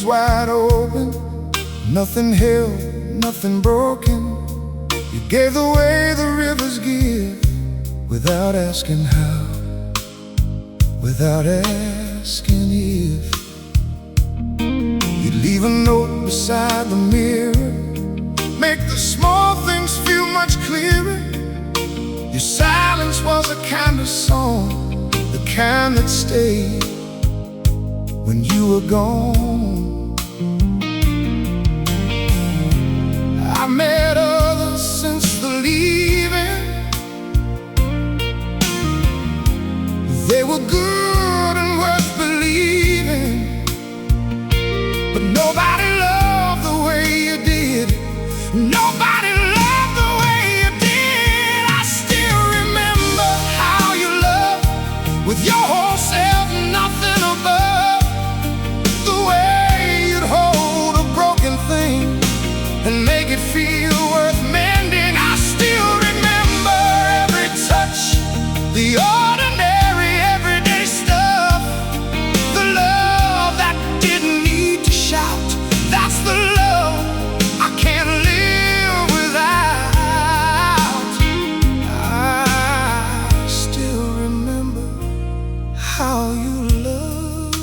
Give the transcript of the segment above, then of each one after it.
wide open, nothing held, nothing broken. You gave the way the rivers give, without asking how, without asking if. You'd leave a note beside the mirror, make the small things feel much clearer. Your silence was a kind of song, the kind that stayed when you were gone. I met others since the leaving. They were good and worth believing, but nobody loved the way you did. Nobody loved the way you did. I still remember how you loved, with your whole self, nothing above. The way you'd hold a broken thing and make it feel worth mending. I still remember every touch, the ordinary, everyday stuff. The love that didn't need to shout, that's the love I can't live without. I still remember how you loved.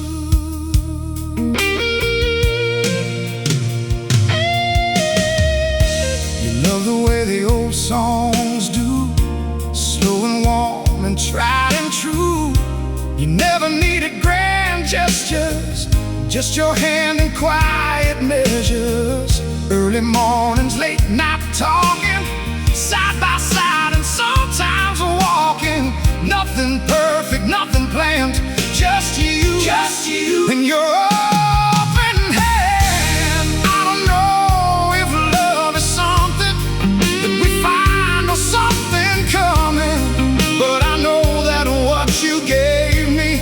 You love the way the old songs do, slow and warm and tried and true. You never needed grand gestures, just your hand in quiet measures. Early mornings, late night talking, side by side and sometimes walking. Nothing perfect, nothing planned, just you and your open hand. I don't know if love is something that we find or something coming, but I know that what you gave me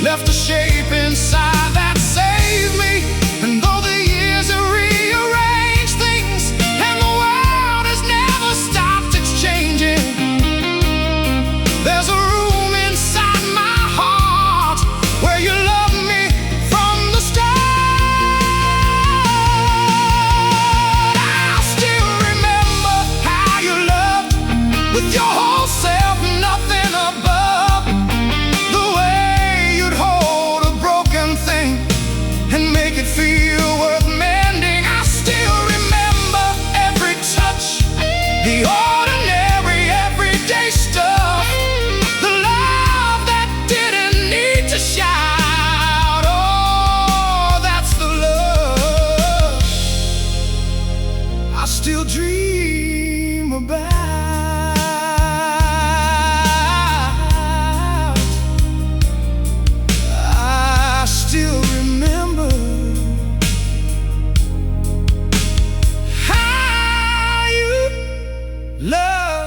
left a shape inside that saved me. And though the years have rearranged things and the world has never stopped exchanging, there's a room inside my heart where you love me from the start. I still remember how you loved, with your whole self, nothing above. The way you'd hold a broken thing and make it feel worth mending. I still remember every touch, the ordinary, everyday stuff. The love that didn't need to shout. Oh, that's the love I still dream about. I still remember how you love.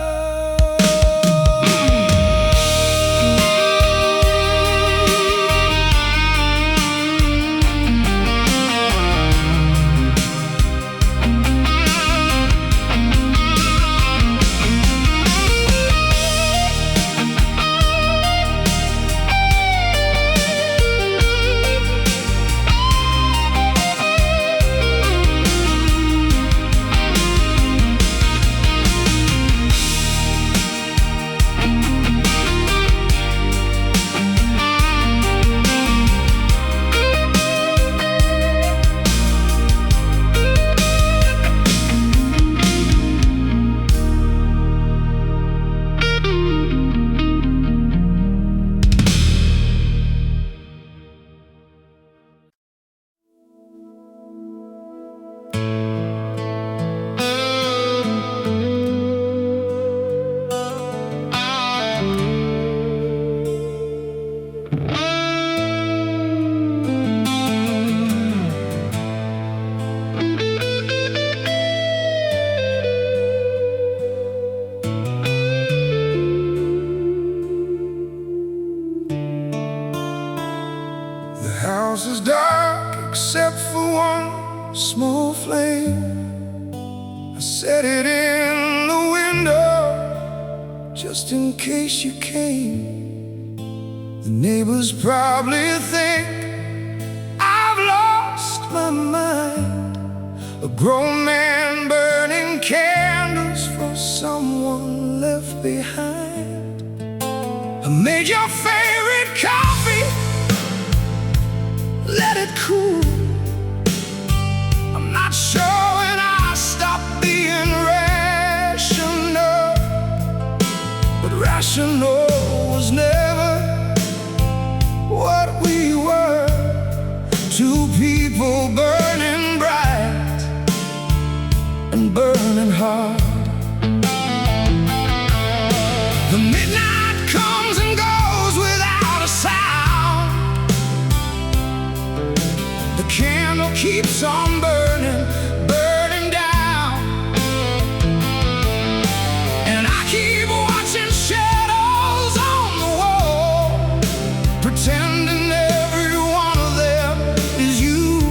house is dark except for one small flame. I set it in the window just in case you came. The neighbors probably think I've lost my grown man burning candles for someone left behind. I made your favorite coffee, let it cool. I'm not sure when I stopped being rational, but rational was never what we were. Two people burning bright and burning hard. The midnight comes and goes without a sound. The candle keeps on burning, burning down. And I keep watching shadows on the wall, pretending every one of them is you.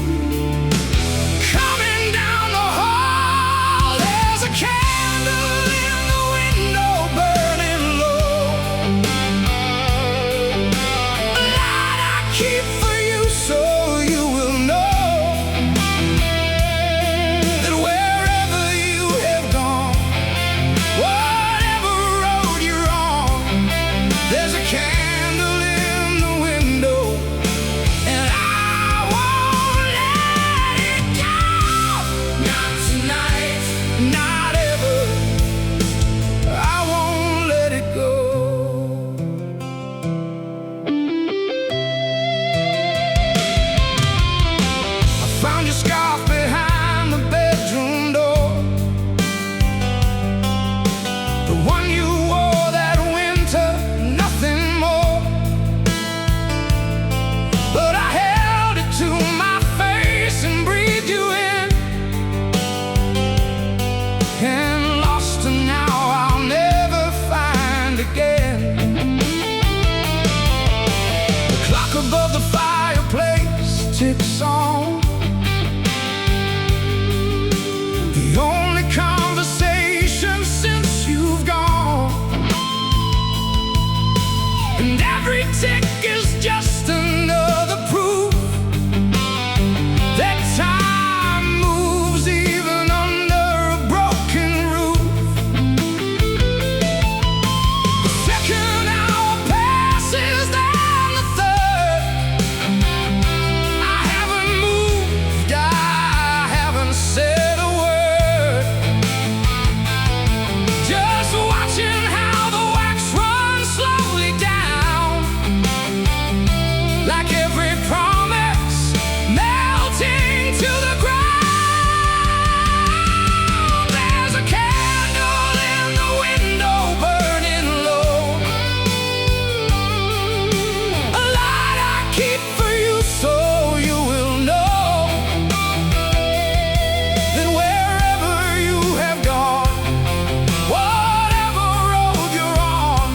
Coming down the hall, there's a candle in the window burning low. A light I keep for you so you will know that wherever you have gone, whatever road you're on, there's a candle in the window, and I won't let it go. Not tonight, not ever. I won't let it go. I found your scarf behind the bedroom door, the one you wore that winter, nothing more. But I held it to my face and breathed you in, and lost, and now I'll never find again. The clock above the fireplace ticks on. The only conversation since you've gone, and every tick is just another proof that time moves even under a broken roof. The second hour passes, then the third. I haven't moved, I haven't said a word, just watching how the wax runs slowly down, like every promise melting to the ground. There's a candle in the window burning low, a light I keep for you so you will know that wherever you have gone, whatever road you're on,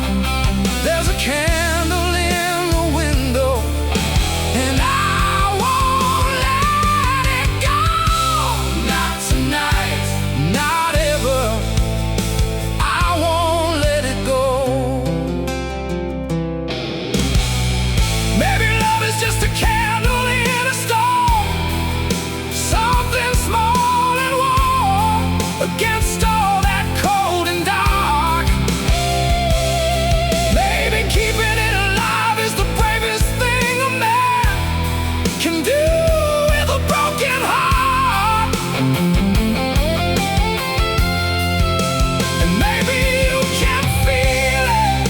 there's a candle in the window, and I won't let it go. Not tonight, not ever. I won't let it go. Maybe love is just a candle in a storm, something small and warm against all that cold and dark. Maybe keeping it alive is the bravest thing a man can do with a broken heart. And maybe you can feel it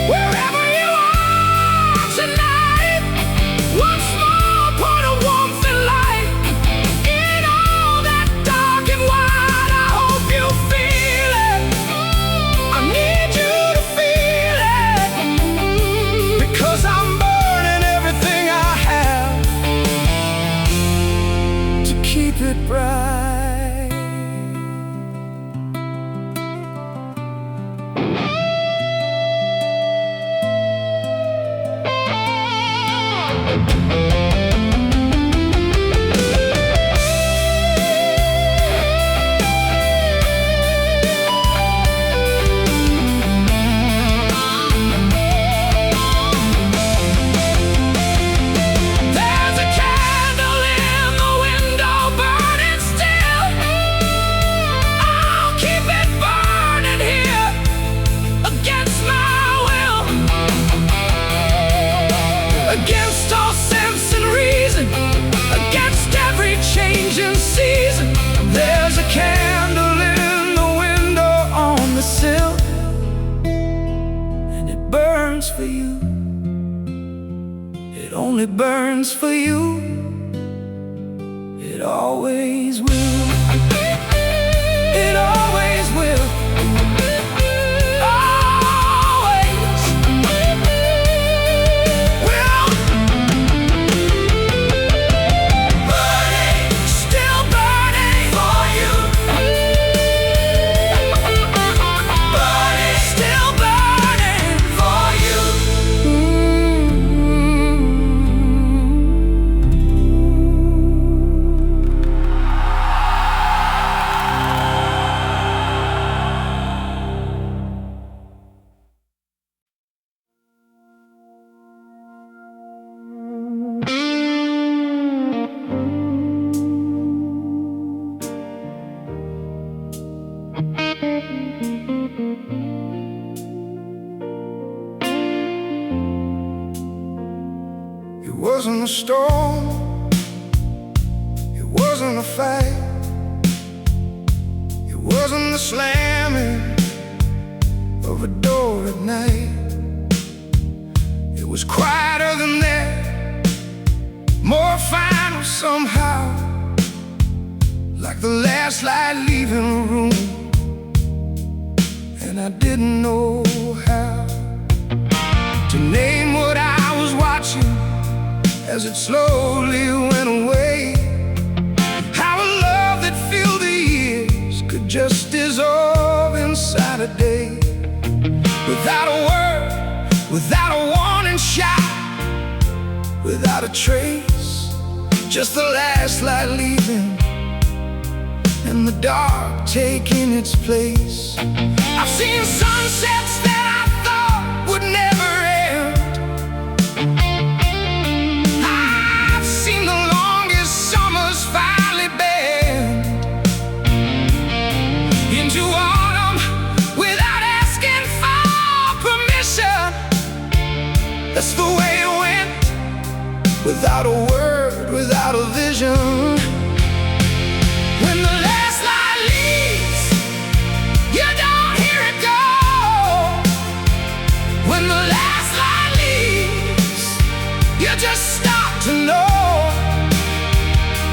wherever you are tonight. One small point of warmth and light in all that dark and wide. I hope you feel it. I need you to feel it, because I'm burning everything I have to keep it bright. There's a candle in the window burning only burns for you. It always will. It always will. Always will. Burning, still burning for you. Burning, still burning for you. It wasn't a storm, it wasn't a fight, it wasn't the slamming of a door at night. It was quieter than that, more final somehow, like the last light leaving a room, and I didn't know how to name what I was watching as it slowly went away. How a love that filled the years could just dissolve inside a day, without a word, without a warning shot, without a trace, just the last light leaving and the dark taking its place. I've seen sunsets that I thought would never end. I've seen the longest summers finally bend into autumn without asking for permission. That's the way it went, without a word, without a vision. When the last light leaves, you don't hear it go. When the last light leaves, you just stop to know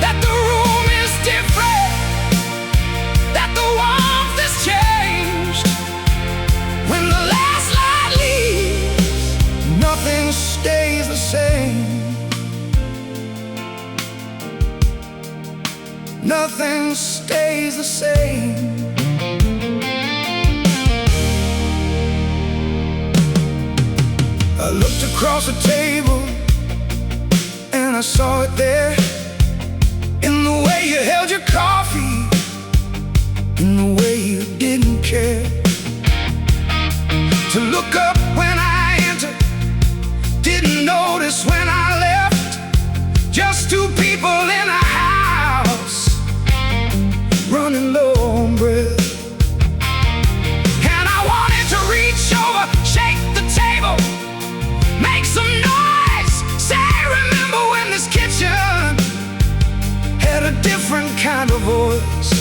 that the room is different, that the warmth has changed. When the last light leaves, nothing stays the same. Nothing stays the same. I looked across the table and I saw it there, in the way you held your coffee, in the way you didn't care to look up when I entered, didn't notice when I left. Just two people in a house, running low on breath. And I wanted to reach over, shake the table, make some noise, say, remember when this kitchen had a different kind of voice.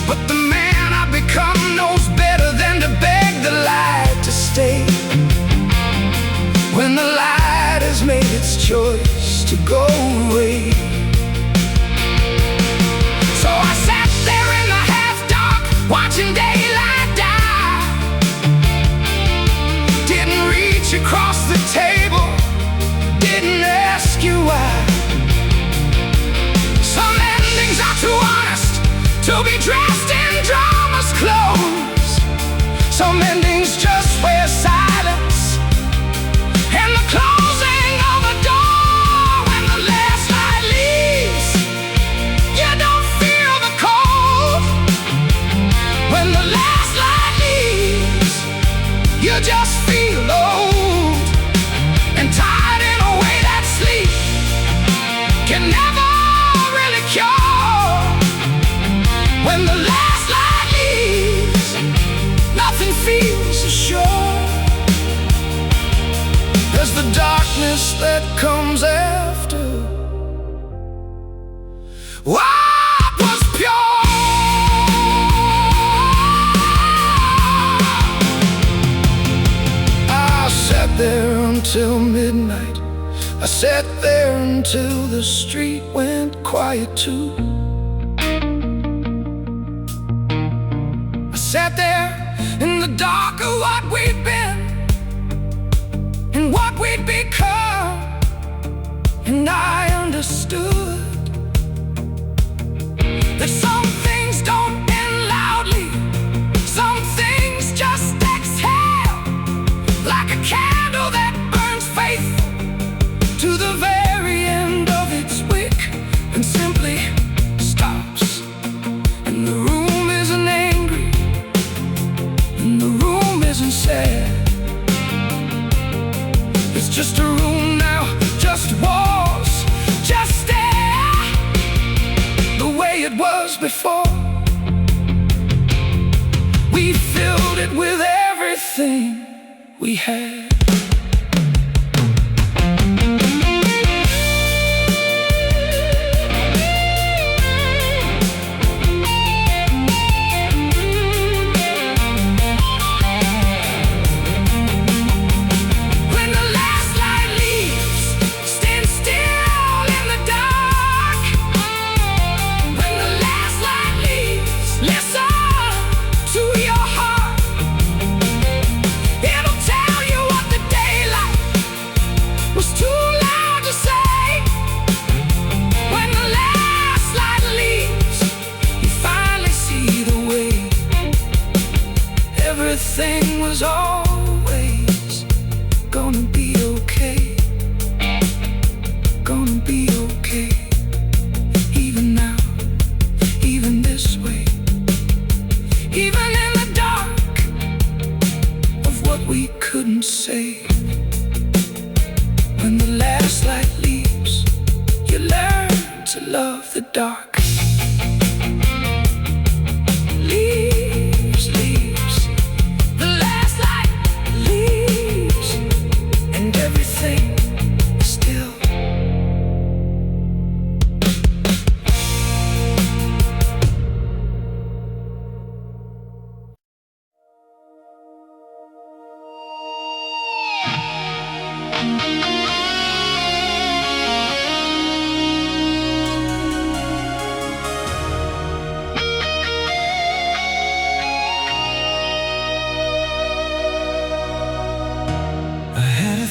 But the man I've become knows better than to beg the light to stay, when the light has made its choice to go away. So I sat there in the half-dark, watching daylight die. Didn't reach across the table, didn't ask you why. Some endings are too honest to be dressed in drama's clothes. Some endings just wear silence and the closing of a door. When the last light leaves, you don't feel the cold. When the last light leaves, you just feel old and tired in a way that sleep can never really cure. When the last light leaves, nothing feels as sure as the darkness that comes after what was pure. I sat there until midnight, sat there until the street went quiet too. I sat there in the dark of what we'd been and what we'd become, and I understood that some things don't end loudly, some things just exhale, like a candle that burns faithful to the very end of its wick and simply stops. And the room isn't angry, and the room isn't sad. It's just a room now, just walls, just air, the way it was before. We filled it with everything we had. Everything was always gonna be okay, gonna be okay. Even now, even this way, even in the dark of what we couldn't say. When the last light leaves, you learn to love the dark.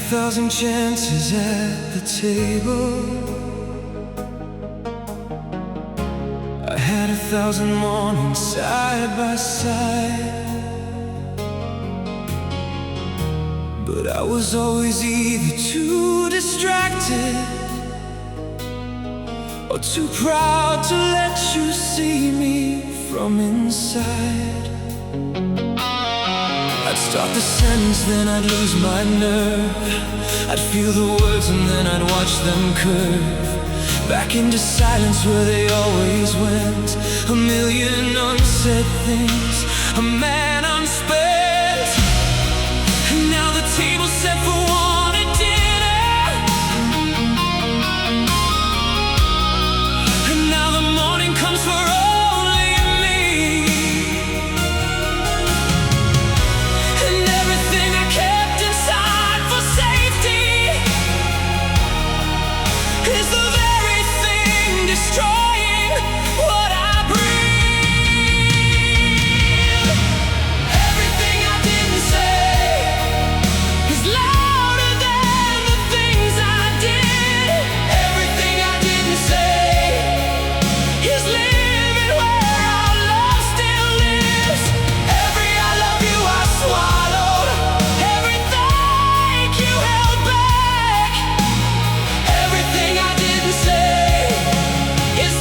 Thousand chances at the table, I had 1,000 mornings side by side, but I was always either too distracted or too proud to let you see me from inside. I'd start the sentence, then I'd lose my nerve. I'd feel the words and then I'd watch them curve back into silence where they always went. A million unsaid things, a man unspent. And now the table's set for one at dinner, and now the morning comes for only me. And everything I kept inside for safety is the very thing destroying what I breathe. Everything I didn't say is louder than the things I did. Everything I didn't say is living where our love still lives. Every I love you I swallowed, every thank you held back. Everything I didn't say is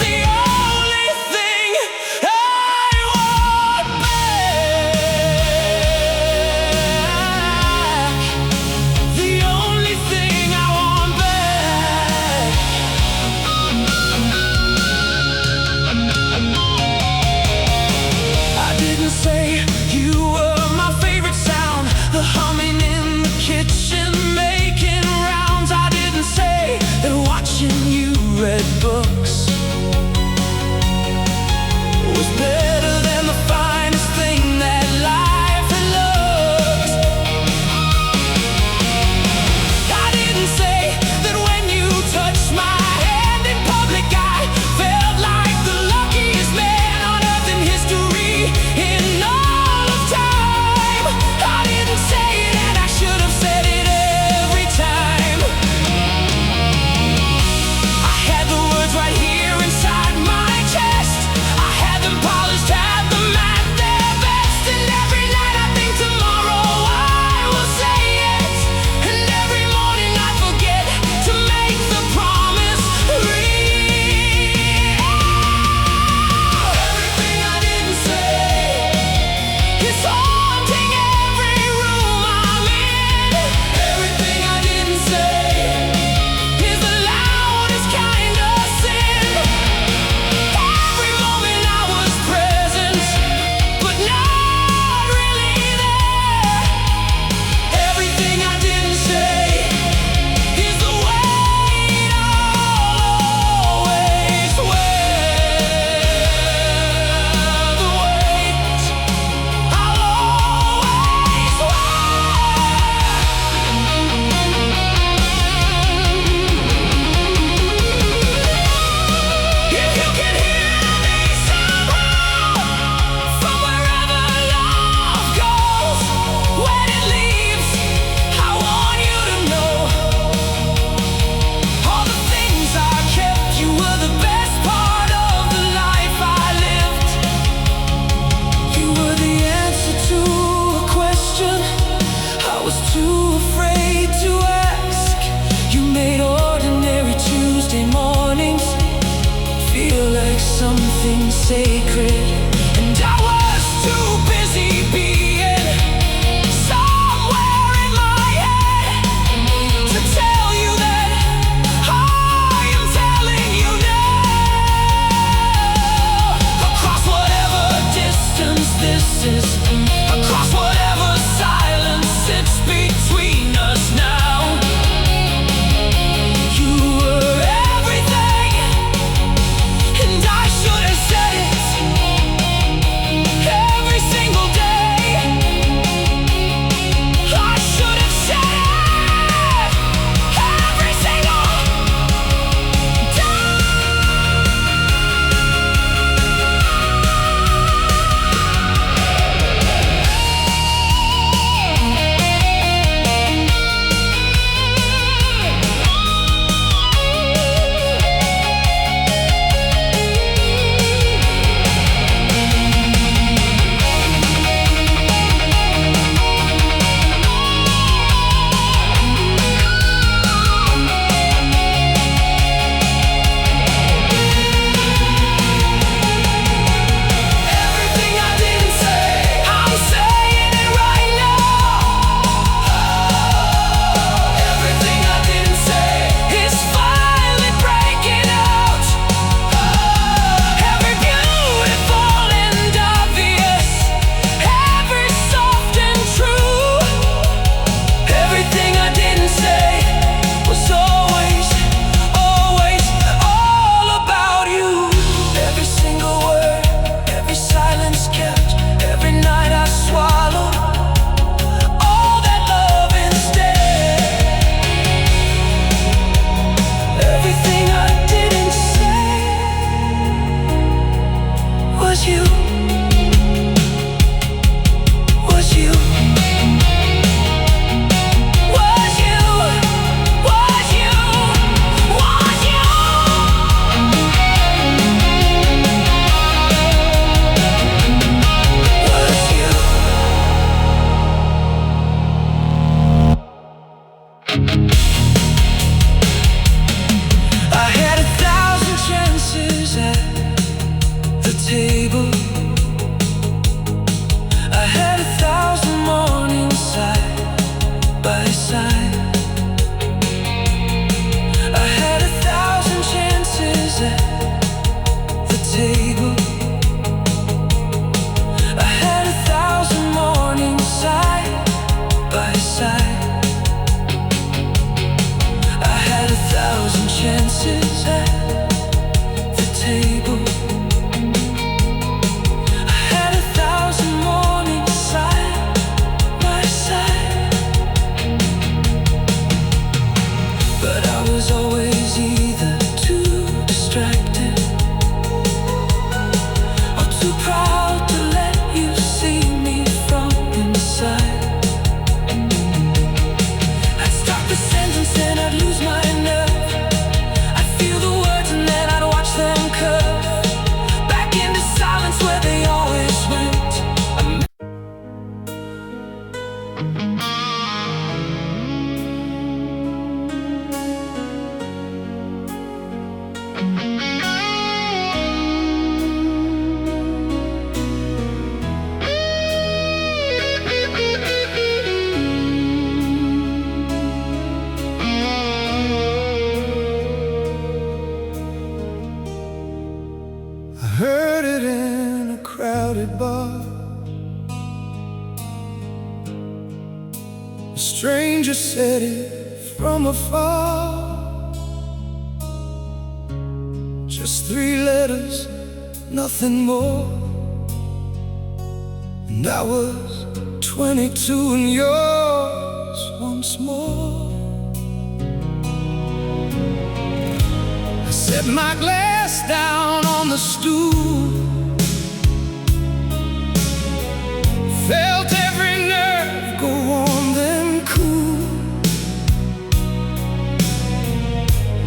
sacred, and I was too busy being somewhere in my head to tell you that I am telling you now. Across whatever distance this is, across whatever silence sits between us now, you were everything, and I should have said it every single day. I should have said it every single day. Everything I didn't say, I'm saying it right now. Everything I didn't say is finally breaking out. Every beautiful and obvious, every soft and true. Everything I didn't say was always, always all about you. Every single word, every silence kept, every night I swallowed all that love instead. Everything I didn't say was you, was you, was you, was you, was you. Was you. I had 1,000 chances at the table. I had 1,000 mornings side by side. I had 1,000 chances at the table. I had 1,000 mornings side by side. I had 1,000 chances at the table. I had 1,000 mornings side by side. But I was always either too distracted or too proud to let you see me from inside. I'd start the sentence and I'd lose my nerve. I'd feel the words and then I'd watch them curve back into silence where they always went. I heard it in a crowded bar. A stranger said it from afar. Just 3 letters, nothing more. And I was 22 and yours once more. I set my glass down on the stool, felt every nerve go warm then cool,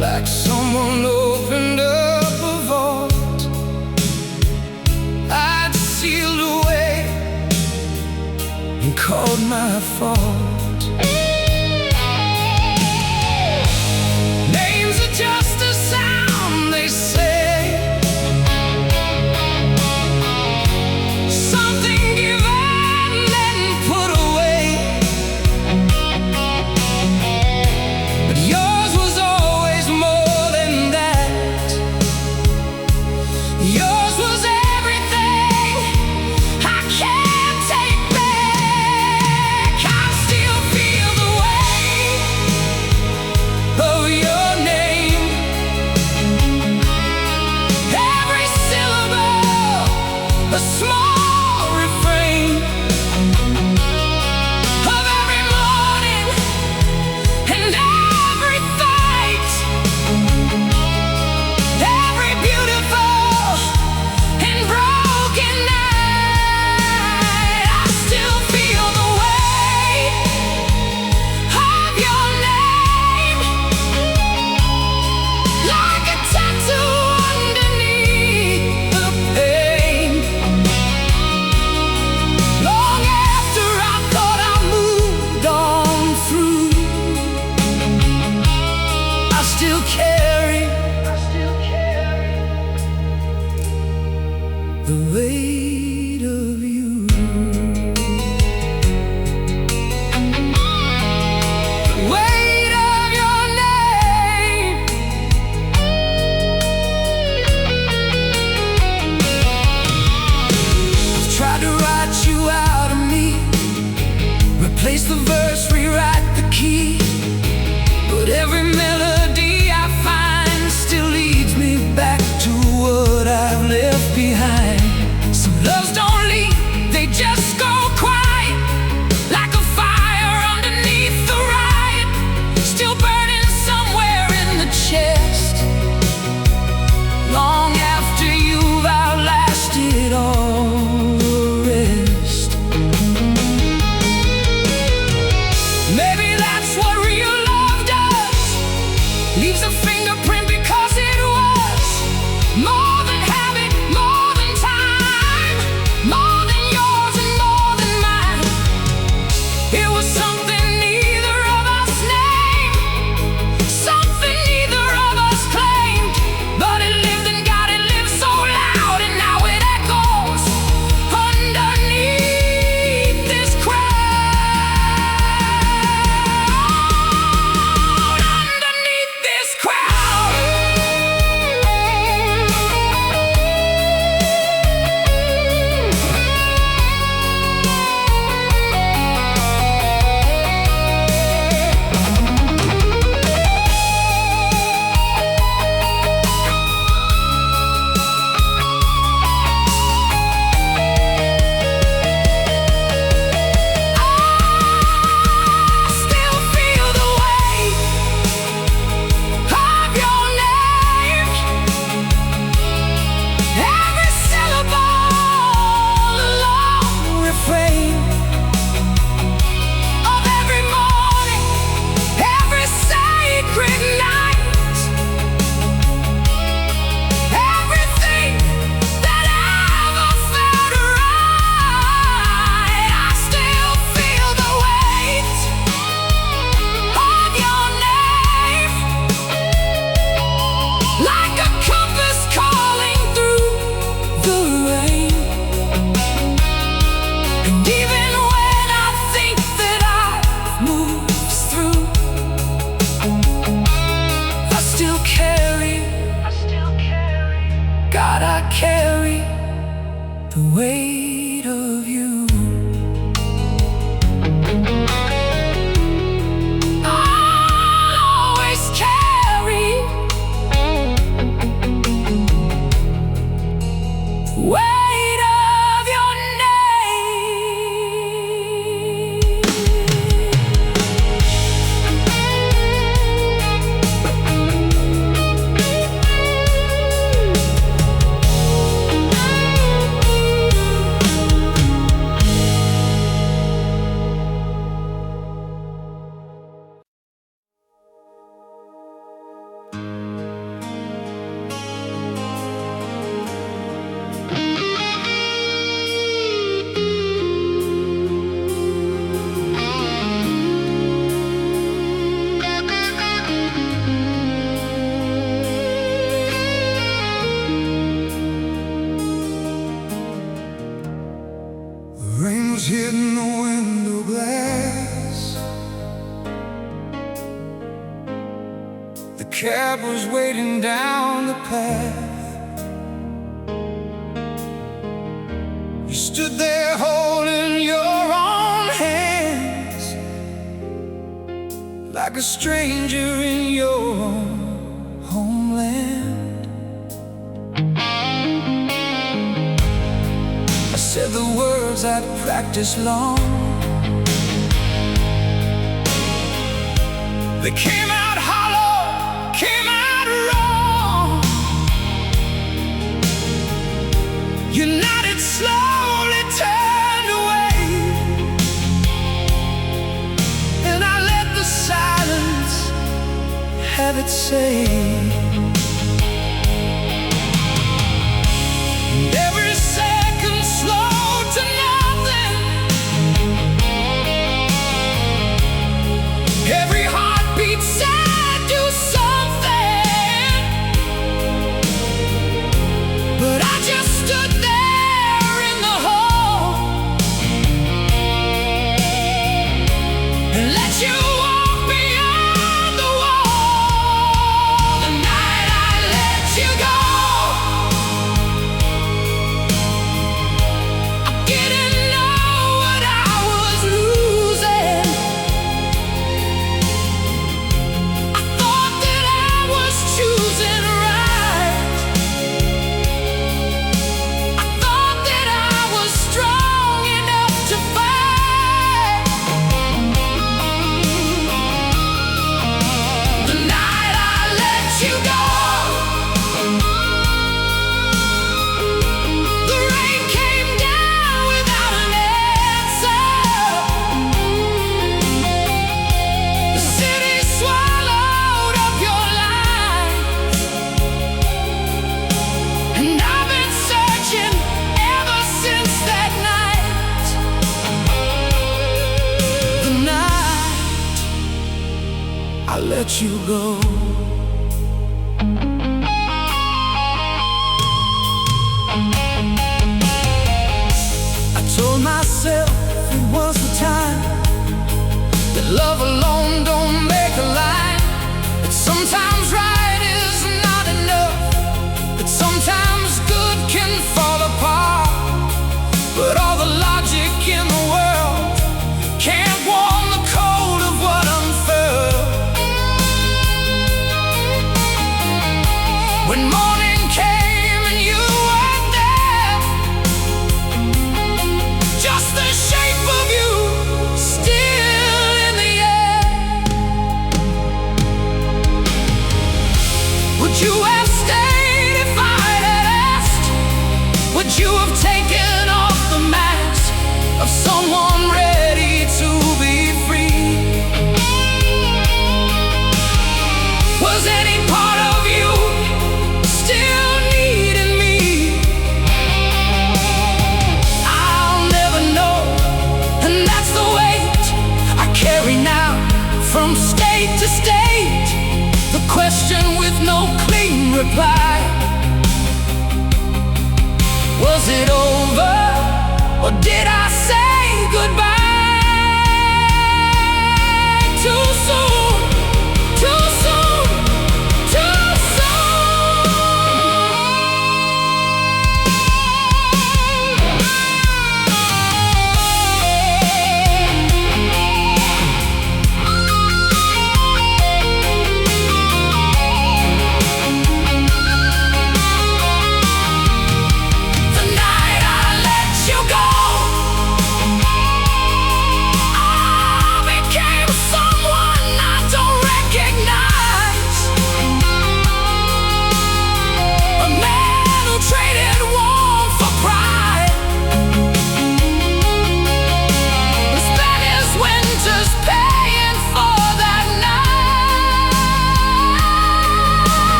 like someone opened up a vault I'd sealed away and called my fault. Names are just a sound, they say. the weight of you. The weight of your name. I've tried to write you out of me, replace the verse, rewrite the key, but every melody I find still leads me back to what I've left behind. Some loves don't leave, they just go quiet, like a fire underneath the riot, still burning somewhere in the chest, long after you've outlasted all the rest. Maybe that's what real love does, leaves a fingerprint because it was more than habit, more than time, more than yours and more than mine. It was something neither of us named, something neither of us claimed, but it lived and God, it lived so loud, and now it echoes underneath this crowd, underneath this crowd. I still feel the weight of your name, every syllable, a long refrain of every morning, every sacred night, everything that ever felt right. I still feel the weight of your name, like a compass calling through the rain. And even when I think that I've moved through, I still carry, God, I carry the weight of you. I'll always carry the weight of your name. The rain was hitting the window glass, the cab was waiting down the path. You stood there holding your own hands, like a stranger in your own homeland. I said the words I'd practiced long, they came out hollow, came out wrong. You nodded, slowly turned away, and I let the silence have its say. And every second slowed to nothing, every heartbeat said do something, but I just stood there let you go. I told myself it was the time, that love alone don't make a line, that sometimes right is not enough, that sometimes good can fall apart, but all the logic in the world can't warm the cold of what unfurled. When morning came and you weren't there, just the shape of you still in the air. Would you have stayed if I had asked? Would you have taken off the mask of someone ready to be free? Was any part of you still needing me? I'll never know, and that's the weight I carry now, from state to state, the question with no clean reply. Was it over, or did I say goodbye too soon? Too soon, too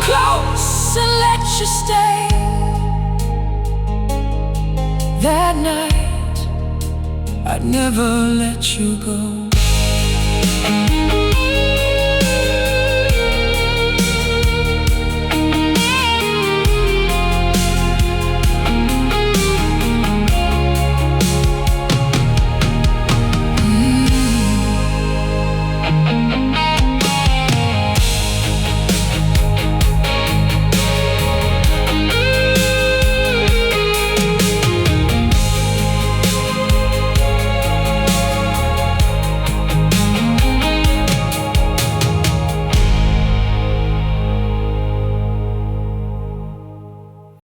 close and let you stay. That night I'd never let you go.